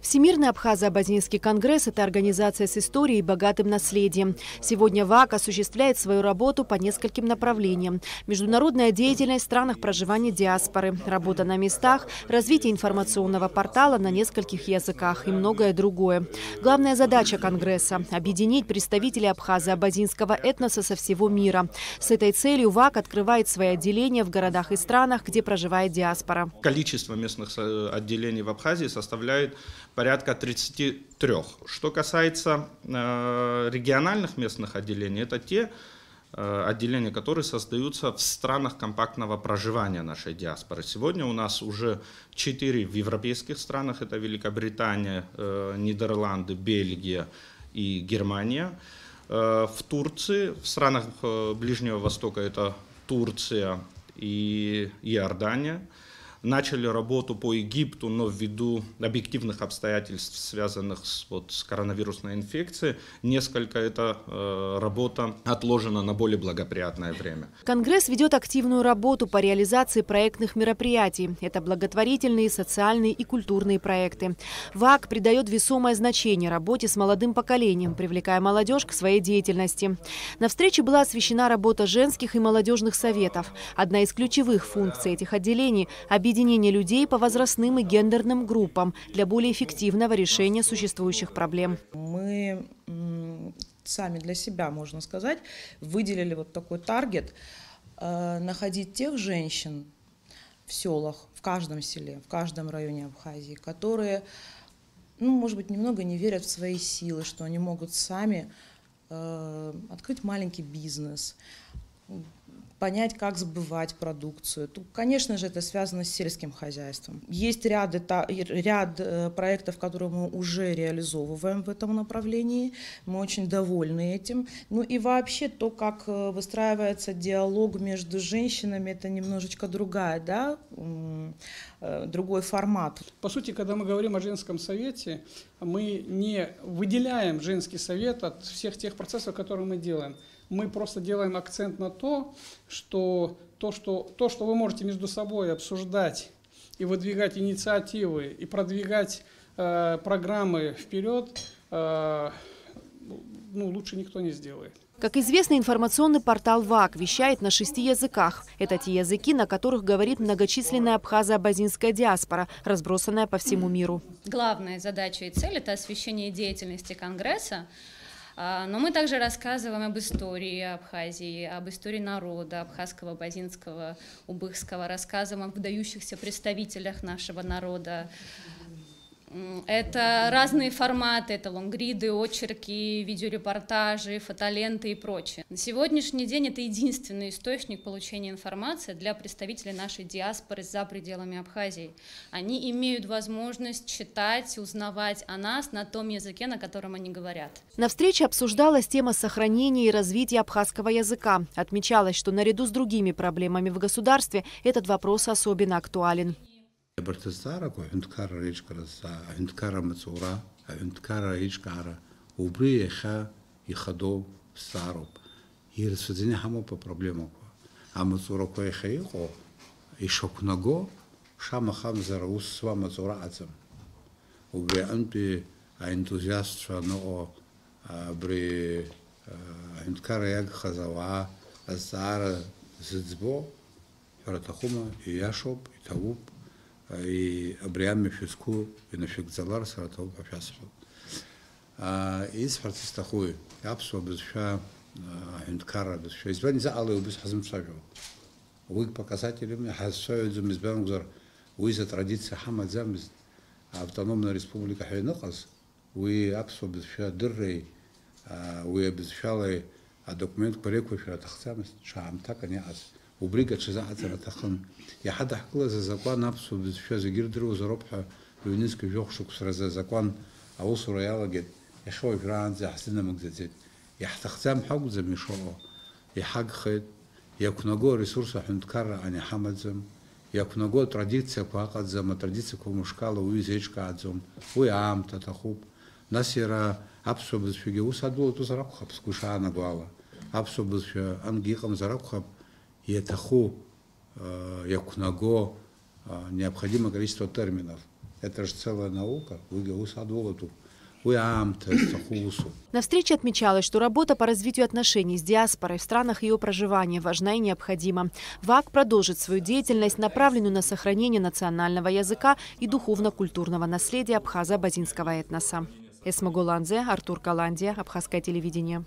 Всемирный Абхазо-Абазинский конгресс – это организация с историей и богатым наследием. Сегодня ВАК осуществляет свою работу по нескольким направлениям. Международная деятельность в странах проживания диаспоры, работа на местах, развитие информационного портала на нескольких языках и многое другое. Главная задача конгресса – объединить представителей абхазо-абазинского этноса со всего мира. С этой целью ВАК открывает свои отделения в городах и странах, где проживает диаспора. Количество местных отделений в Абхазии составляет порядка 33. Что касается региональных местных отделений, это те отделения, которые создаются в странах компактного проживания нашей диаспоры. Сегодня у нас уже 4 в европейских странах, это Великобритания, Нидерланды, Бельгия и Германия. В Турции, в странах Ближнего Востока это Турция и Иордания. Начали работу по Египту, но ввиду объективных обстоятельств, связанных с коронавирусной инфекцией, несколько эта работа отложена на более благоприятное время. Конгресс ведет активную работу по реализации проектных мероприятий. Это благотворительные, социальные и культурные проекты. ВАК придает весомое значение работе с молодым поколением, привлекая молодежь к своей деятельности. На встрече была освещена работа женских и молодежных советов. Одна из ключевых функций этих отделений – объединение людей по возрастным и гендерным группам для более эффективного решения существующих проблем. Мы сами для себя, можно сказать, выделили вот такой таргет – находить тех женщин в селах, в каждом селе, в каждом районе Абхазии, которые, может быть, немного не верят в свои силы, что они могут сами открыть маленький бизнес, понять, как сбывать продукцию. Тут, конечно же, это связано с сельским хозяйством. Есть ряд проектов, которые мы уже реализовываем в этом направлении. Мы очень довольны этим. И вообще то, как выстраивается диалог между женщинами, это немножечко другой формат. По сути, когда мы говорим о женском совете, мы не выделяем женский совет от всех тех процессов, которые мы делаем. Мы просто делаем акцент на то, что вы можете между собой обсуждать и выдвигать инициативы, и продвигать программы вперед, лучше никто не сделает. Как известно, информационный портал ВАК вещает на 6 языках. Это те языки, на которых говорит многочисленная абхазо-абазинская диаспора, разбросанная по всему миру. Главная задача и цель – это освещение деятельности Конгресса. Но мы также рассказываем об истории Абхазии, об истории народа абхазского, абазинского, убыхского, рассказываем о выдающихся представителях нашего народа. Это разные форматы, это лонгриды, очерки, видеорепортажи, фотоленты и прочее. На сегодняшний день это единственный источник получения информации для представителей нашей диаспоры за пределами Абхазии. Они имеют возможность читать, узнавать о нас на том языке, на котором они говорят. На встрече обсуждалась тема сохранения и развития абхазского языка. Отмечалось, что наряду с другими проблемами в государстве этот вопрос особенно актуален. Бартестара, Хюнткара речкараса, Хюнткара мацура, Хюнткара речкара, убри еха и ходов староб. И рассудили хамо по проблему. А мацура коеха ихо, и шокнаго, шамахам зараус сва мацура ацам. Убри анпи энтузиаст шано бри Хюнткара яг хазава, азара зидзбо, Харатахума и Яшоп и Тавуп. И Абриаме Фиску и нафиг Залар Саратов Пафясов. Из фартистахуй Апсу обеща Хинткара обеща. Избавить за аллы убить хазм савю. Вы показателями хазсоют за мизбангзар. Вы за традиция Хамад замз автономная республика Хайнакас. Вы Апсу обеща дыррей. Вы обещали документ пореку фиратахсамс. Шам так они аз. Убригат шизаатера тахан. Я хада хкла за закон апсу бисфя за гирдру за робха юнинский вёхшук за закон аусу роялагет. Я шой фран за хсина мгзатет. Я хтахтам хак за мишо. Я хак хет. Я кунаго ресурса хунткара ани хамадзам. Я кунаго традиция куакадзам, традиция кумушкала уизечка адзам. Уй ам татахуб. Насира апсу бисфя усаду ту зарабхаб скушана гуала. Апсу бисфя ангикам зарабхаб. Етаху, якунаго, необходимое количество терминов. Это же целая наука. На встрече отмечалось, что работа по развитию отношений с диаспорой в странах ее проживания важна и необходима. ВАК продолжит свою деятельность, направленную на сохранение национального языка и духовно-культурного наследия абхазо-базинского этноса. Эсма Голандзе, Артур Каландия, Абхазское телевидение.